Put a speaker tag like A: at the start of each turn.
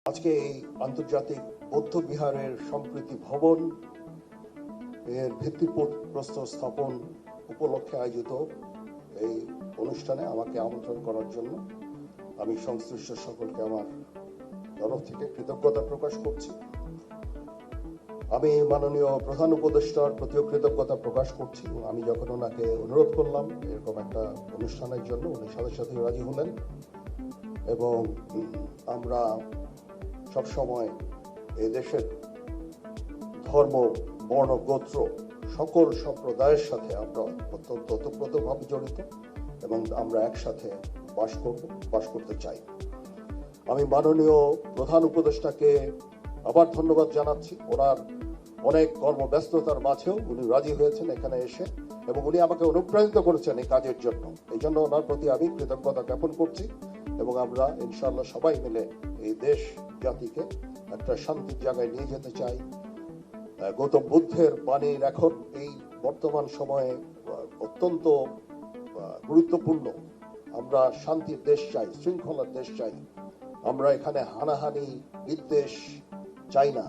A: আজকে এই আন্তর্জাতিক বৌদ্ধ বিহারের সম্প্রীতি ভবন এর ভিত্তিপ্রস্তর স্থাপন উপলক্ষে আয়োজিত এই অনুষ্ঠানে আমাকে আমন্ত্রণ করার জন্য আমি সংশ্লিষ্ট সকলকে আমার তরফ থেকে কৃতজ্ঞতা প্রকাশ করছি। আমি মাননীয় প্রধান উপদেষ্টার প্রতিও কৃতজ্ঞতা প্রকাশ করছি। আমি যখন ওনাকে অনুরোধ করলাম এরকম একটা অনুষ্ঠানের জন্য, উনি সাথে সাথে রাজি হলেন এবং আমরা সবসময় এই দেশের ধর্ম, বর্ণ, গোত্র সকল সম্প্রদায়ের সাথে আমরা অত্যন্ত ওতপ্রোতভাবে জড়িত এবং আমরা একসাথে বাস করতে চাই। আমি মাননীয় প্রধান উপদেষ্টাকে আবার ধন্যবাদ জানাচ্ছি। ওনার অনেক কর্মব্যস্ততার মাঝেও উনি রাজি হয়েছেন এখানে এসে এবং উনি আমাকে অনুপ্রাণিত করেছেন এই কাজের জন্য। এই জন্য ওনার প্রতি আমি কৃতজ্ঞতা জ্ঞাপন করছি এবং আমরা ইনশাআল্লাহ সবাই মিলে এই দেশ জাতিকে একটা শান্তির জায়গায় নিয়ে যেতে চাই। গৌতম বুদ্ধের বাণীর এখন এই বর্তমান সময়ে অত্যন্ত গুরুত্বপূর্ণ। আমরা শান্তির দেশ চাই, শৃঙ্খলার দেশ চাই। আমরা এখানে হানাহানি, বিদ্বেষ চাই না।